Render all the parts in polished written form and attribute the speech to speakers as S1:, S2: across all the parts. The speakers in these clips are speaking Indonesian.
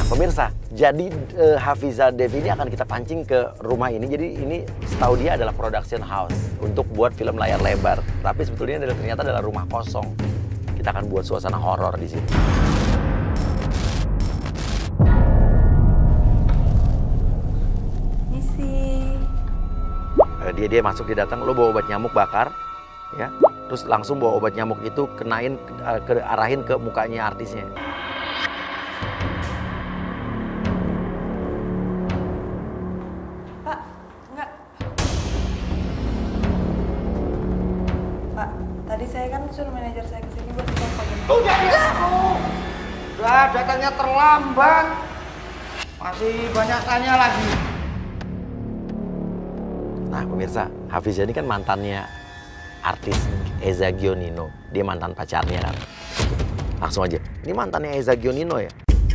S1: Nah pemirsa, jadi Hafiza Dev ini akan kita pancing ke rumah ini. Jadi ini setahu dia adalah production house untuk buat film layar lebar. Tapi sebetulnya ternyata adalah rumah kosong. Kita akan buat suasana horor di sini. Dia masuk, dia datang, lo bawa obat nyamuk bakar, ya, terus langsung bawa obat nyamuk itu kenain, arahin ke mukanya artisnya.
S2: Pak, enggak. Pak, tadi saya kan suruh manajer saya kesini buat telepon.
S3: Udah ya, udah datangnya terlambat, masih banyak tanya lagi.
S1: Nah pemirsa, Hafiza ini kan mantannya artis Eza Gionino. Dia mantan pacarnya kan. Langsung aja, ini mantannya Eza Gionino ya?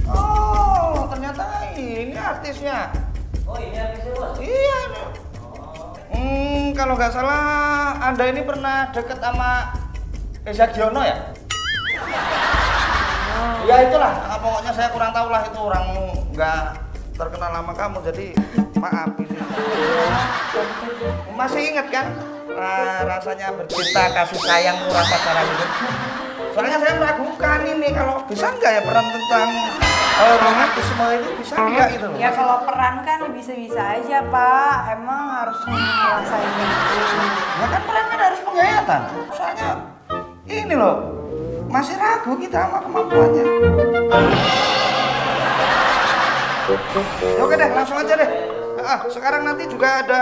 S3: Oh, ternyata ini artisnya.
S4: Oh ini artisnya bos?
S3: Iya. Kalau nggak salah Anda ini pernah deket sama Eza Giono ya? Ya itulah, pokoknya saya kurang tahu lah itu orang nggak terkenal sama kamu, jadi maaf ini. Masih ingat kan rasanya bercinta kasih sayang murah pacaran itu? Soalnya saya meragukan ini kalau bisa nggak ya peran tentang romantisme itu bisa nggak itu?
S2: Ya kalau peran kan bisa-bisa aja Pak, emang harus ngerasain itu.
S3: Ya kan peran kan harus penghayatan. Soalnya ini loh, masih ragu kita sama kemampuannya. Oke deh, langsung aja deh. Sekarang nanti juga ada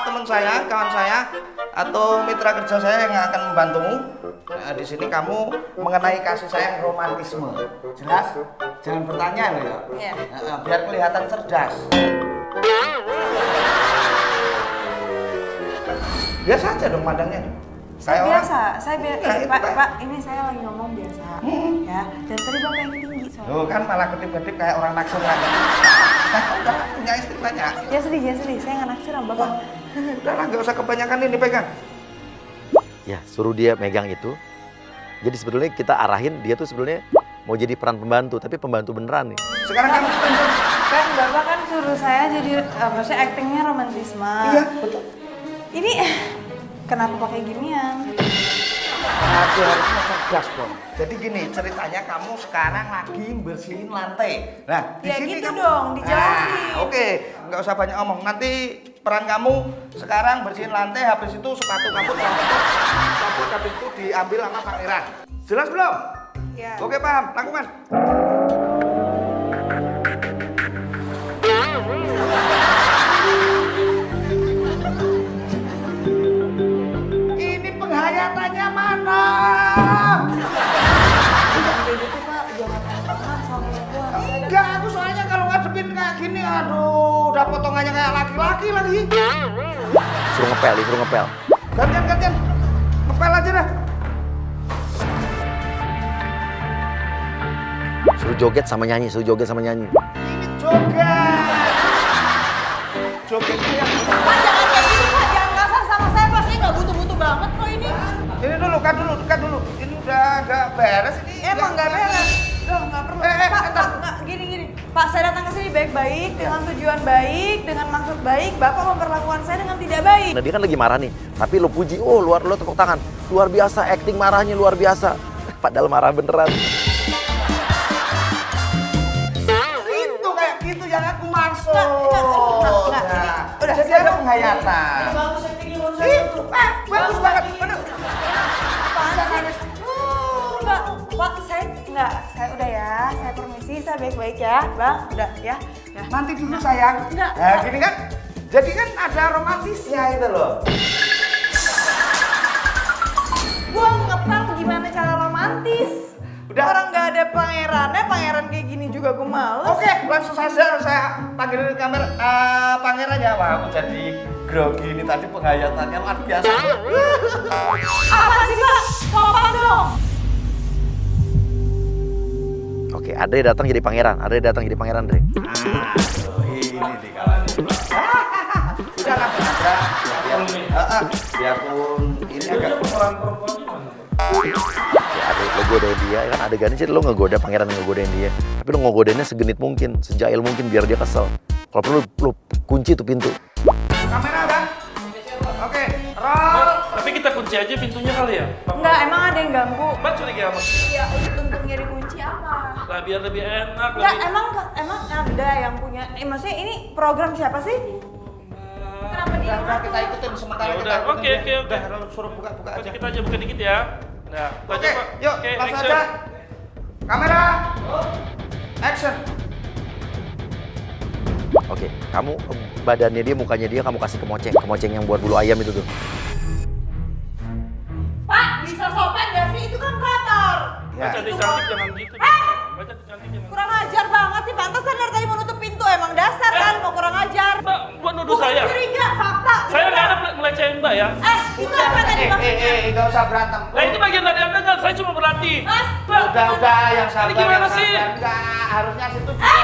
S3: teman saya, kawan saya, atau mitra kerja saya yang akan membantumu. Di sini kamu mengenai kasih sayang romantisme. Jelas? Jangan bertanya loh ya.
S2: Iya.
S3: Biar kelihatan cerdas. Biasa aja dong pandangnya.
S2: Saya
S3: Kayak
S2: biasa, saya biasa.
S3: Nah, itu
S2: Pak,
S3: kan.
S2: Pak, ini saya lagi ngomong biasa. Ya, dan tadi Bapak yang tinggi soalnya.
S3: Loh kan malah ketip-ketip kayak orang naksir lagi. Saya udah punya istri banyak.
S2: Ya sedih. Saya nggak naksir sama Bapak.
S3: Udahlah, nggak usah kebanyakan ini pegang.
S1: Ya, suruh dia megang itu. Jadi sebetulnya kita arahin dia tuh sebetulnya mau jadi peran pembantu, tapi pembantu beneran nih.
S3: Sekarang kamu
S2: Kan Bapak kan suruh saya jadi, maksudnya actingnya romantisme.
S3: iya, betul.
S2: Ini kenapa pakai ginian?
S3: Aduh, harusnya cerdas, Bang. Jadi gini, ceritanya kamu sekarang lagi bersihin lantai. Nah, di
S2: Ya
S3: sini
S2: gitu
S3: kamu
S2: dong, dijelasin.
S3: Oke, nggak usah banyak ngomong. Nanti peran kamu sekarang bersihin lantai, habis itu sepatu kamu cabut, habis itu diambil sama pangeran. Jelas belum?
S2: Ya.
S3: Oke, paham. Lakukan. Ini penghayatannya mana?
S2: Kayak gitu Pak, jangan enakan sama perempuan.
S3: Enggak, aku soalnya kalau ngadepin kayak gini, aduh, udah potongannya kayak laki-laki lagi.
S1: Suruh ngepel.
S3: Gantian. Ngepel aja dah.
S1: Suruh joget sama nyanyi.
S3: Ini joget. Jogetnya yang
S2: Pak, jangan kayak gitu Pak, jangan kasar sama saya Pak, saya nggak butuh-butuh banget kok ini.
S3: ini dulu, dekat dulu. Ini udah agak beres ini.
S2: Emang nggak beres. Loh, nggak perlu. Pak,
S3: entar.
S2: nggak, gini. Pak, saya datang ke sini baik-baik, dengan tujuan baik, dengan maksud baik. Bapak memperlakukan saya dengan tidak baik.
S1: Nah dia kan lagi marah nih, tapi lo puji, lo tepuk tangan. Luar biasa, acting marahnya luar biasa. Padahal marah beneran.
S3: Itu kayak gitu yang aku maksud.
S2: Enggak, ini
S3: Nah,
S2: udah,
S3: jadi ada penghayatan.
S4: Bagus actingnya menurut saya
S3: Ih,
S4: tuh.
S3: bagus banget. Bener.
S2: Apaan sih? Enggak, Pak, saya udah ya, saya permisi, saya baik-baik ya, Bang, udah ya.
S3: Nanti dulu sayang.
S2: Enggak.
S3: Nah, gini kan. Jadi kan ada romantisnya itu loh.
S2: Gua ngepel gimana cara romantis?
S3: Udah.
S2: Orang nggak ada pangerannya, pangeran kayak gini juga gue males.
S3: Oke, langsung saja saya panggil pangeran ya. Wah, aku jadi grogi ini tadi penghayatannya luar biasa.
S2: Apa sih Pak? Sopan dong.
S1: Oke, Andre datang jadi pangeran. Dre.
S3: Ini nih kawan. Udah langsung aja. Biarpun ini agak
S4: Orang perempuan gimana?
S1: Ya, Lo godain dia, kan adegannya sih lo ngegoda pangeran ngegodain dia. Tapi lo ngegodainnya segenit mungkin, sejail mungkin biar dia kesel. Kalau perlu lo kunci tuh pintu.
S3: Kamera udah? Oke, roll.
S5: Tapi kita kunci aja pintunya kali ya?
S2: Enggak, emang ada yang ganggu.
S5: Mbak curiga sama?
S2: Iya, untungnya dikunci apa?
S5: Lah biar lebih enak,
S2: Enggak,
S5: lebih...
S2: emang ada yang punya. Maksudnya ini program siapa sih? Kenapa dia?
S3: Udah kita ikutin sementara
S5: Ya
S3: kita
S5: udah,
S3: ikutin
S5: oke,
S3: dia.
S5: oke, oke.
S3: Udah, roll, suruh buka aja.
S5: Kita aja buka dikit ya. Nah, kita
S3: Oke,
S5: aja, Pak.
S3: yuk,
S5: Oke,
S3: langsung
S5: action.
S3: aja. Kamera. Action.
S1: Oke, kamu badannya dia, mukanya dia kamu kasih kemoceng yang buat bulu ayam itu tuh.
S2: Pak, bisa sopan gak sih? Itu kan kotor.
S3: Ya.
S5: Mbak cantik-cantik jangan gitu. Mbak cantik-cantik jangan.
S2: Kurang ajar banget sih, pantasan dari tadi mau nutup pintu. Emang dasar kan, mau kurang ajar.
S5: Mbak, buat nuduh
S2: Bukan
S5: saya.
S2: curiga, fakta.
S5: Saya nggak ada melecehin Mbak ya.
S2: Itu apa tadi maksudnya?
S3: Nggak usah berantem.
S5: Lah itu bagian dari Anda kan, saya cuma berlatih.
S2: Mas,
S5: Mbak,
S3: Udah, yang sabar.
S5: Ini gimana
S3: yang
S5: sih?
S3: sabar. Enggak, harusnya situ juga.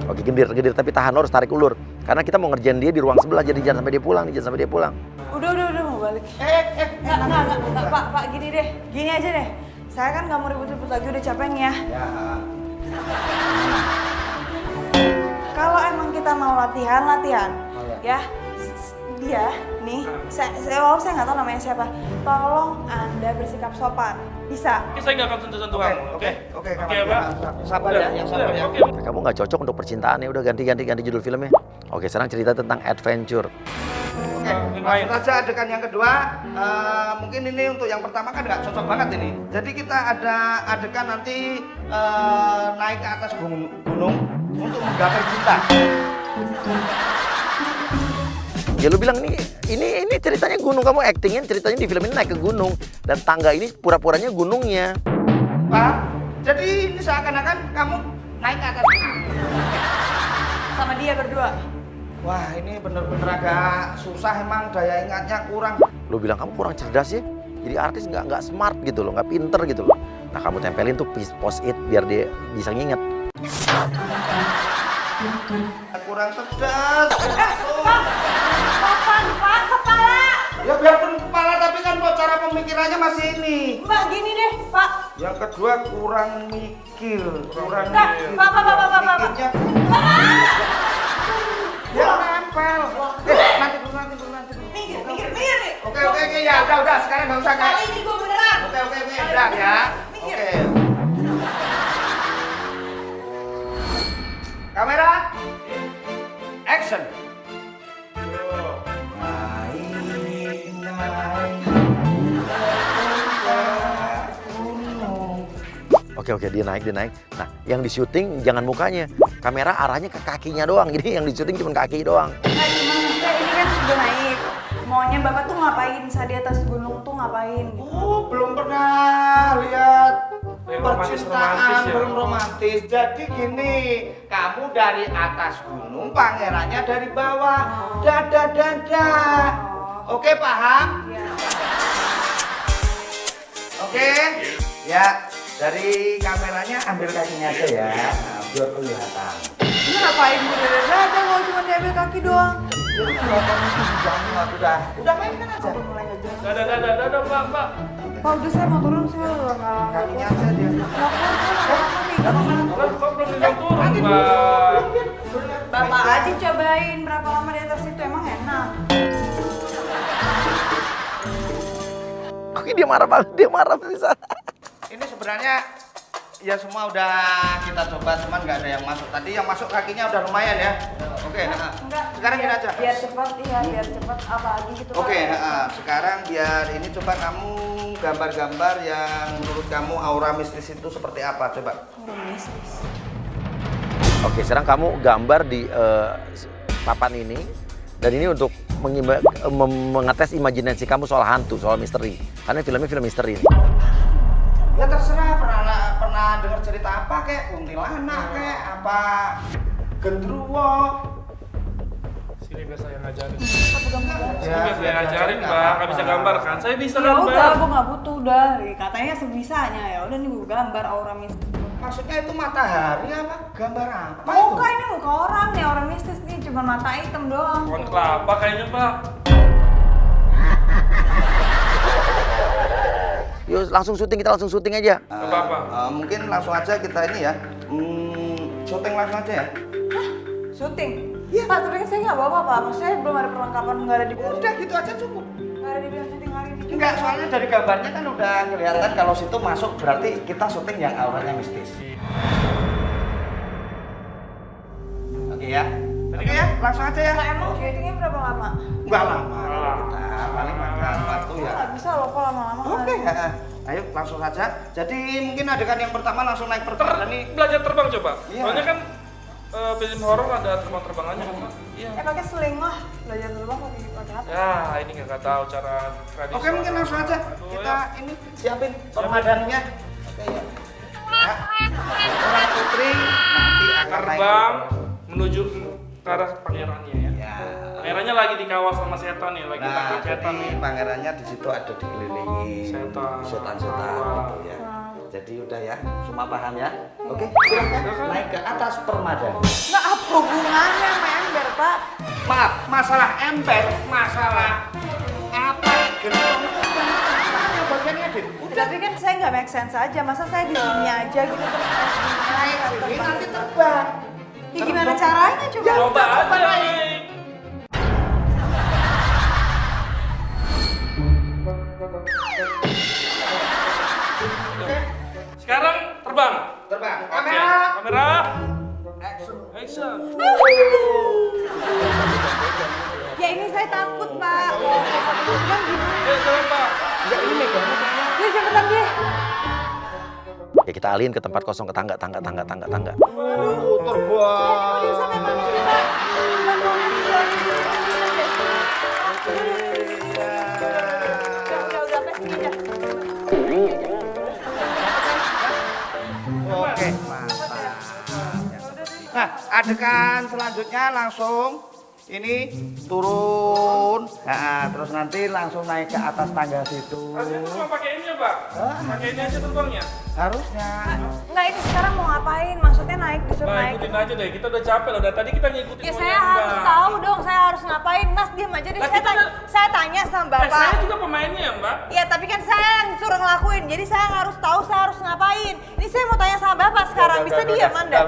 S1: Oke, gendir tapi tahan, lo harus tarik ulur. Karena kita mau ngerjain dia di ruang sebelah, jadi jangan sampai dia pulang, jangan sampai dia pulang.
S2: Udah, mau balik. Enggak, Pak, gini deh. Gini aja deh. Saya kan nggak mau ribut-ribut lagi, udah capek nih ya.
S3: Ya.
S2: Kalau emang kita mau latihan,
S3: Oh,
S2: ya. Dia, nih, saya nggak tahu namanya siapa. Tolong Anda bersikap sopan. Bisa?
S5: Oke, saya nggak akan sentuh-sentuh kamu, oke?
S3: Oke,
S5: Oke, Pak.
S3: Sabar ya, yang sabar ya.
S5: Oke.
S1: Kamu nggak cocok untuk percintaannya, udah ganti judul filmnya. Oke, sekarang cerita tentang adventure.
S3: Oke, langsung saja adegan yang kedua. Mungkin ini untuk yang pertama kan nggak cocok banget ini. Jadi kita ada adegan nanti naik ke atas gunung untuk menggapai cinta.
S1: Ya lu bilang ini ceritanya gunung, kamu actingin ceritanya di film ini naik ke gunung dan tangga ini pura-puranya gunungnya.
S3: Pak, jadi ini seakan-akan kamu naik ke atas gunung.
S2: Sama dia berdua.
S3: Wah, ini bener-bener agak susah, emang daya ingatnya kurang.
S1: Lu bilang kamu kurang cerdas ya. Jadi artis nggak smart gitu loh, nggak pinter gitu loh. Nah kamu tempelin tuh post it biar dia bisa nginget.
S3: Kurang cerdas.
S2: Sopan, Pak, kepala.
S3: Ya biarpun kepala, tapi kan cara pemikirannya masih ini.
S2: Mbak, gini deh, Pak.
S3: Yang kedua kurang mikir, kurang
S2: Enggak,
S3: mikir.
S2: Pak.
S3: Mikirnya ya nempel. Nanti dulu.
S2: Minggir nih.
S3: Oke, ya udah, sekarang nggak usah
S2: Kali ini gue beneran.
S3: Oke, udah ya.
S2: Minggir.
S3: Oke. Kamera. Action.
S1: Oke, dia naik. Nah, yang di syuting jangan mukanya. Kamera arahnya ke kakinya doang. Jadi yang di syuting cuma kaki doang.
S2: Nah, gimana maksudnya ini kan udah naik. Maunya Bapak tuh ngapain saat di atas gunung tuh ngapain?
S3: Oh, belum pernah lihat
S5: Yang romantis
S3: percintaan,
S5: ya?
S3: belum romantis. Jadi gini, kamu dari atas gunung, pangerannya dari bawah. Dada. Oke, paham?
S2: Iya.
S3: Oke? Ya, dari kameranya ambil kakinya aja ya. Nah, biar kelihatan.
S2: Ini ngapain gue dada mau cuma diambil kaki doang?
S3: Udah main kan aja.
S2: Mulai nggak jelas.
S5: Dadah, Pak.
S2: Pak, udah saya mau turun, saya udah nggak
S3: Kakinya aja dia.
S5: Kok belum bilang turun, Pak?
S2: Bapak aja cobain berapa lama di atas itu, emang enak.
S1: Oke, dia marah banget di sana.
S3: Ini sebenarnya ya semua udah kita coba, cuman nggak ada yang masuk. Tadi yang masuk kakinya udah lumayan ya. Oke,
S2: Enggak.
S3: sekarang gini aja.
S2: Biar cepat, biar cepat apalagi gitu. Pak.
S3: Oke, sekarang biar ini coba kamu gambar-gambar yang menurut kamu aura mistis itu seperti apa, coba.
S2: Udah mistis.
S1: Oke, sekarang kamu gambar di papan ini. Dan ini untuk mengetes imajinasi kamu soal hantu, soal misteri. Karena filmnya film misteri.
S3: Ya terserah, pernah dengar cerita apa kayak kuntilanak kayak apa gendruwo.
S5: Sini biar saya ngajarin.
S3: Ya,
S5: Biar saya ngajarin, Pak. Nggak bisa gambar kan? Saya bisa
S2: Ya
S5: gambar.
S2: udah, gue nggak butuh udah. Katanya sebisanya ya. Udah nih gue gambar aura mistis.
S3: Maksudnya itu matahari apa? Gambar apa
S2: Muka
S3: itu?
S2: ini muka orang nih, orang mistis nih cuma mata hitam doang.
S5: Pohon kelapa kayaknya, Pak.
S1: langsung syuting, kita langsung syuting aja.
S5: Gak apa-apa.
S3: Mungkin langsung aja kita ini ya. Syuting langsung aja ya.
S2: Syuting? Iya. Pak, tapi kan saya nggak bawa apa-apa. Maksudnya belum ada perlengkapan, nggak ada dibilang.
S3: Udah gitu aja cukup.
S2: Nggak ada dibilang syuting hari ini.
S3: Enggak, soalnya dari gambarnya kan udah kelihatan kalau situ masuk berarti kita syuting yang auranya mistis. Oke ya. Oke ya, langsung aja ya.
S2: Nah, emang syutingnya berapa lama?
S3: Enggak lama. Kita paling makan waktu ya.
S2: Nggak bisa loh kok lama-lama.
S3: Oke, ayo langsung saja. Jadi mungkin adegan yang pertama langsung naik pertama nih.
S5: Belajar terbang coba.
S3: Iya.
S5: Soalnya kan film horor ada terbang-terbangannya kan, Pak? Iya.
S2: Pakai seling lah. Belajar terbang pakai apa?
S5: Ya, ini nggak tahu cara tradisional.
S3: Oke, mungkin langsung aja. Kita ini siapin permadaninya. Oke ya. Ya. Orang putri nanti akan naik.
S5: Terbang menuju ke arah pangerannya ya.
S3: Ya.
S5: Pangerannya lagi dikawal sama setan nih, lagi
S3: Nah,
S5: takut setan
S3: jadi
S5: nih.
S3: pangerannya di situ ada dikelilingi
S5: Setan.
S3: gitu ya. Jadi udah ya, semua paham ya. Oke, silakan naik ke atas permadani.
S2: Nggak apa hubungannya sama ember, Pak?
S3: Maaf, masalah ember, masalah apa gentong yang bagiannya Dit?
S2: Tapi kan saya nggak make sense aja. Masa saya di sini aja gitu terus
S3: Naik sini nanti terbang.
S2: Ya gimana caranya coba?
S5: Coba
S3: coba
S5: aja
S3: naik.
S5: nih. Sekarang terbang.
S3: Terbang.
S5: Oke,
S3: Kamera.
S5: kamera.
S3: Action.
S5: Action.
S2: Ya ini saya takut, Pak. Kan gimana?
S5: Jalan, Pak.
S3: Enggak ini megangnya saya.
S2: Ya cepetan deh.
S1: Ya kita alihin ke tempat kosong, ke tangga.
S3: Terbang.
S2: Aduh, sampai mana sih, Pak? Udah, sampai sini aja.
S3: Oke, mantap. Nah, adegan selanjutnya langsung ini turun. Nah, terus nanti langsung naik ke atas tangga situ.
S5: Harusnya cuma pakai ini ya, Pak. Pakai ini aja terbangnya.
S3: Harusnya.
S2: Enggak, ini sekarang mau ngapain? Maksudnya naik, disuruh
S5: Nah,
S2: naik.
S5: ikutin aja deh. Kita udah capek loh. Dari tadi kita ngikutin.
S2: Ya
S5: maunya
S2: saya harus
S5: Mbak.
S2: tahu dong, saya harus ngapain. Mas diam aja deh,
S5: Lah,
S2: saya
S5: kita
S2: tanya,
S5: udah-
S2: saya tanya sama
S5: Saya
S2: Bapak.
S5: juga pemainnya ya, Mbak.
S2: Iya, tapi kan saya yang disuruh ngelakuin, jadi saya harus tahu saya harus ngapain. Ini saya mau tanya sama Bapak sekarang, bisa diam Anda?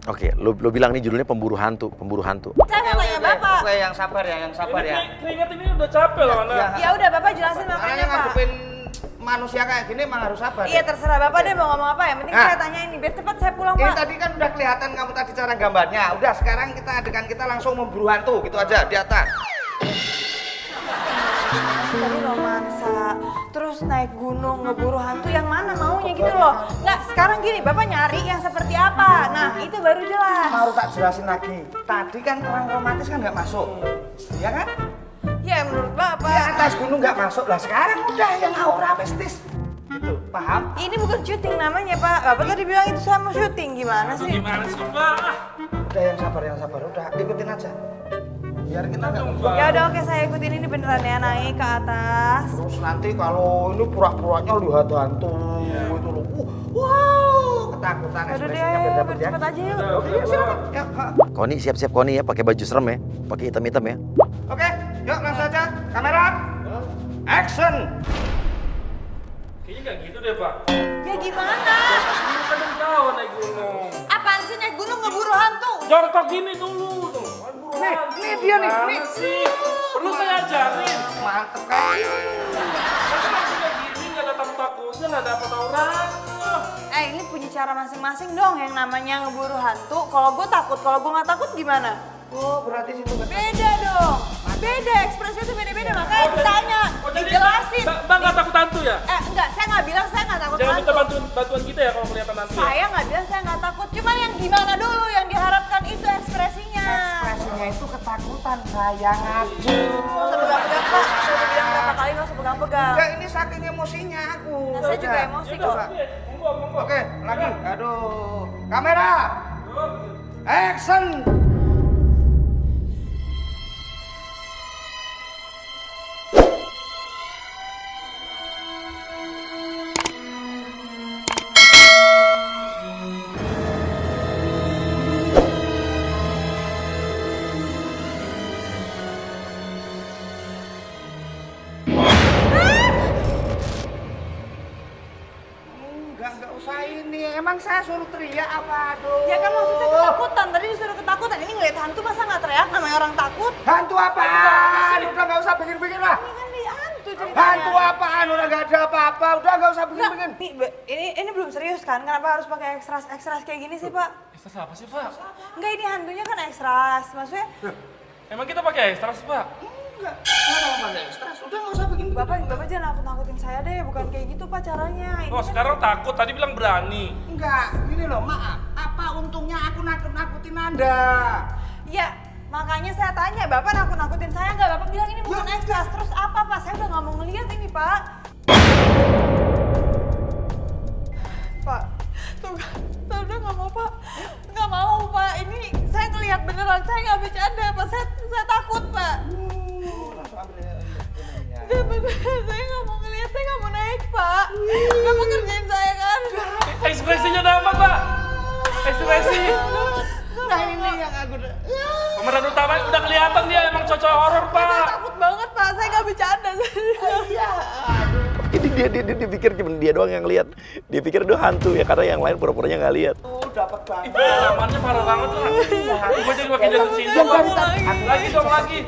S1: Oke, lo bilang nih judulnya pemburu hantu.
S2: Saya mau tanya Bapak.
S3: Oke, yang sabar ya, yang sabar
S5: Ini
S3: ya.
S5: keringat ini udah capek loh, Anda.
S3: Ya.
S2: Ya udah Bapak jelasin
S3: Karena
S2: makanya
S3: yang
S2: Pak.
S3: ngadepin manusia kayak gini emang harus sabar.
S2: Iya
S3: ya.
S2: terserah Bapak deh mau ngomong apa, yang penting
S3: Nah.
S2: saya tanya ini biar cepat saya pulang
S3: Ini
S2: Pak.
S3: tadi kan udah kelihatan kamu tadi cara gambarnya. Udah sekarang kita adegan kita langsung memburu hantu gitu aja di atas.
S2: Tadi romansa, terus naik gunung ngeburu hantu, yang mana maunya gitu loh. Nggak, sekarang gini Bapak nyari yang seperti apa, nah itu baru jelas.
S3: Mau tak jelasin lagi. Tadi kan orang romantis kan nggak masuk, ya kan?
S2: Ya menurut
S3: Di
S2: Bapak,
S3: atas gunung nggak masuk lah. Sekarang udah yang aura mistis. Gitu, paham?
S2: ini bukan syuting namanya Pak. Bapak tadi bilang itu saya mau syuting, gimana
S5: Aduh,
S2: sih?
S5: gimana sih, Mbak?
S3: Udah yang sabar. Udah ikutin aja. Biar kita nggak
S5: Aduh, Mbak.
S2: Ya udah oke saya ikutin ini beneran ya, naik ke atas.
S3: terus nanti kalau ini pura-puranya lihat hantu itu loh. Wow, ketakutan
S2: Udah deh,
S3: ekspresinya biar
S2: ayo
S3: dapet ya.
S2: cepet aja yuk.
S3: Oke, yuk, silakan. Yuk, ha.
S1: Koni, siap-siap Koni ya, pakai baju serem ya, pakai hitam-hitam ya.
S3: Oke, yuk langsung aja. Kamera. Action.
S5: Kayaknya nggak gitu deh, Pak.
S2: Ya gimana?
S5: Ini kan udah tahu naik gunung.
S2: Apaan sih naik gunung ngeburu hantu?
S5: Jongkok gini dulu tuh.
S3: Nih dia nih, nih.
S5: Sih. Perlu saya ajarin.
S3: Mantep kan?
S5: Masa langsung kayak gini nggak ada takut-takutnya, nggak dapat orang.
S2: Ini punya cara masing-masing dong yang namanya ngeburu hantu. Kalau gue takut, kalau gue nggak takut gimana?
S3: Oh, berarti situ kan.
S2: Beda dong. Beda, ekspresinya tuh beda-beda. Makanya ditanya,
S5: jadi
S2: dijelasin.
S5: Bang nggak takut hantu ya?
S2: Enggak, saya nggak bilang saya nggak takut
S5: Jangan minta
S2: hantu.
S5: bantuan kita ya kalau kelihatan hantu. Ya?
S2: Saya nggak bilang saya nggak takut. Cuman yang gimana dulu yang diharapkan itu ekspresinya.
S3: Ekspresinya itu ketakutan sayang aja.
S2: Nggak usah pegang-pegang Pak. Saya udah bilang berapa kali nggak usah pegang-pegang.
S3: Ya ini saking emosinya aku.
S2: Nah, saya juga
S3: Udah.
S2: emosi
S5: Ya
S2: kok.
S5: udah, monggo.
S3: Oke, lagi. Aduh. Kamera. Action. Emang saya suruh teriak apa? Aduh.
S2: Ya kan maksudnya ketakutan, tadi disuruh ketakutan. Ini ngeliat hantu masa nggak teriak, namanya orang takut.
S3: Hantu apaan? Udah nggak usah bikin-bikin lah.
S2: Ini kan di hantu ceritanya.
S3: Hantu apaan? Udah nggak ada apa-apa. Udah nggak usah bikin-bikin.
S2: Nggak, ini belum serius kan? Kenapa harus pakai ekstras kayak gini sih, Pak?
S5: Ekstras apa sih, Pak?
S2: Enggak, ini hantunya kan ekstras. Maksudnya,
S5: Emang kita pakai ekstras, Pak?
S3: Enggak. Orang mana stres? Udah nggak usah bikin-bikin.
S2: Bapak jangan nakut-nakutin saya deh. Bukan kayak gitu, Pak, caranya. Ini
S5: Oh,
S2: kan-
S5: sekarang takut. Tadi bilang berani.
S3: Enggak. Gini loh, maaf. Apa untungnya aku nakut-nakutin Anda?
S2: Ya, makanya saya tanya, Bapak nakut-nakutin saya nggak? Bapak bilang ini bukan ekstras. Terus apa, Pak? Saya udah nggak mau ngeliat ini, Pak. Pak, tuh, saya udah nggak mau, Pak. Nggak mau, Pak. Ini saya ngelihat beneran. Saya nggak bercanda, Pak. Saya takut, Pak. Nggak beneran, saya nggak mau ngeliat. Saya nggak mau naik, Pak. Bapak kerjain saya kan?
S5: Ekspresinya dapat, Pak. Ekspresi.
S3: Nah ini yang aku...
S5: Pemeran utama udah kelihatan dia emang cocok horor,
S2: Saya
S5: Pak.
S2: takut banget, Pak. Saya nggak bercanda.
S1: Ini dia pikir cuma dia doang yang lihat. Dia pikir itu hantu ya karena yang lain pura-puranya nggak lihat.
S3: Dapat banget.
S5: Ih, pengalamannya parah banget lah. Gue jadi makin jatuh cinta, Pak. Lagi dong, lagi.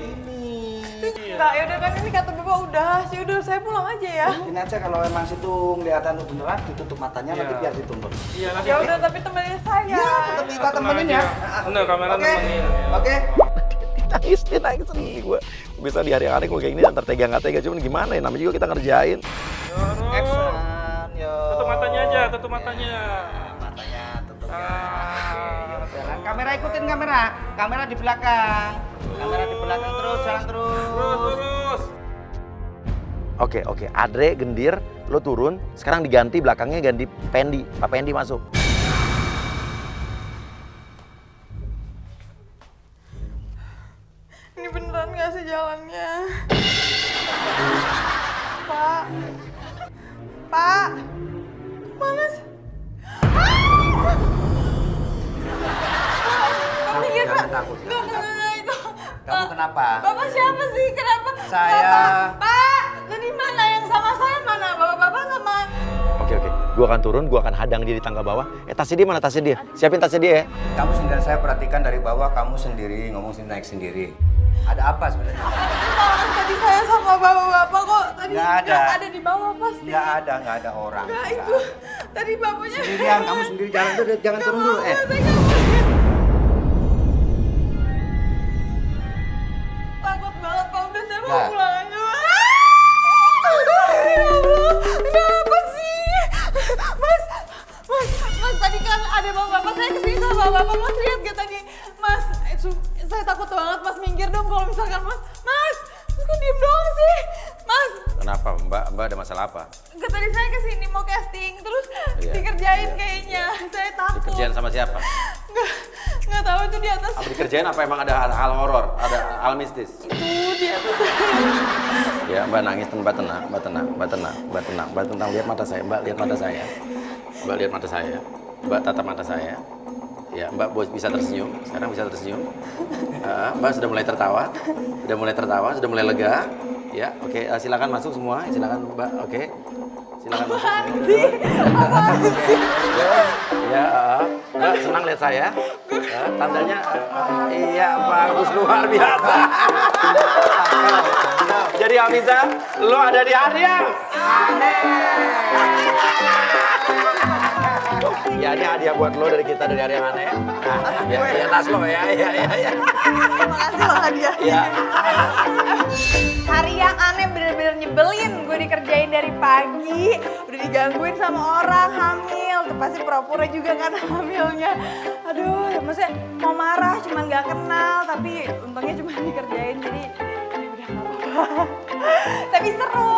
S2: Enggak, yaudah kan ini kata Bapak udah. Sih udah, saya pulang aja ya.
S3: Ini aja kalau emang situ kelihatan beneran ditutup matanya nanti biar dituntut.
S5: Iya, nanti.
S2: Ya udah, tapi temenin saya.
S3: Iya, tetap kita temenin ya.
S5: Bener, kamera
S3: Oke.
S5: nemenin.
S3: Oke.
S1: Dia nangis sendiri gue. Bisa di hari yang aneh gue kayak gini antar tega nggak tega. Cuman gimana ya, namanya juga kita ngerjain.
S3: Action. Yo.
S5: Tutup matanya aja, tutup matanya.
S3: Matanya tutup.
S5: Ah.
S3: Jalan. Kamera ikutin kamera. Kamera di belakang. Kamera di belakang terus, jalan terus.
S5: Terus.
S1: Oke. Adre gendir, lo turun. Sekarang diganti belakangnya ganti Pendi. Pak Pendi masuk.
S2: Ini beneran gak sih jalannya? Pak. Pak. Mana sih? Pak, minggir, Pak.
S3: jangan takut, jangan
S2: Enggak, itu.
S3: Kamu kenapa?
S2: Bapak siapa sih? Kenapa?
S3: Saya.
S2: Pak, jadi mana yang sama saya mana? Bapak sama...
S1: Oke. Gue akan turun, gue akan hadang dia di tangga bawah. Tasnya dia mana tasnya dia? Siapin tasnya dia ya.
S6: Kamu sendiri, saya perhatikan dari bawah kamu sendiri, ngomong sendiri, naik sendiri. Ada apa sebenarnya?
S2: Maaf, tadi saya sama bapak-bapak kok. Tadi
S6: Nggak ada.
S2: ada di bawah pasti.
S6: Nggak ada orang.
S2: Enggak, itu. Tadi bapaknya...
S6: Sendirian, kamu sendiri jalan dulu, jangan turun dulu.
S2: Saya nggak mau. Takut banget, Pak. Udah saya mau
S6: Nggak.
S2: pulang aja. Ya Allah, kenapa sih? Mas, tadi kan ada bapak-bapak, saya kesini sama bapak-bapak. Mas lihat gak tadi? Mas, saya takut banget. Mas minggir dong kalau misalkan Mas, kok diem doang sih? Mas,
S1: Kenapa Mbak ada masalah apa?
S2: enggak, tadi saya kesini mau casting, terus
S1: Iya,
S2: dikerjain
S1: iya,
S2: kayaknya. Saya takut.
S1: Dikerjain sama siapa?
S2: Nggak tahu itu di atas.
S1: Apa dikerjain apa emang ada hal horor? Ada hal mistis?
S2: Itu di atas.
S1: Ya Mbak nangis, Mbak tenang. Lihat mata saya, Mbak lihat mata saya. Mbak lihat mata saya. Mbak tatap mata saya. Ya Mbak bisa tersenyum, sekarang bisa tersenyum. Mbak sudah mulai tertawa, sudah mulai lega. Ya, oke, silakan masuk semua, silakan Mbak, oke. Silakan masuk semua. Ya, Mbak senang lihat saya. Tandanya, iya bagus luar biasa. Jadi Hamiza, lo ada di hari yang aneh. Ya ini hadiah buat lo dari kita dari hari yang aneh. Nah, ya tas lo ya.
S2: Terima kasih loh hadiah.
S1: Ya.
S2: Hari yang aneh bener-bener nyebelin. Gue dikerjain dari pagi, udah digangguin sama orang hamil. Tuh pasti pura-pura juga kan hamilnya. Aduh, ya maksudnya mau marah cuman gak kenal. Tapi untungnya cuma dikerjain jadi ya udah gak apa-apa. Tapi seru.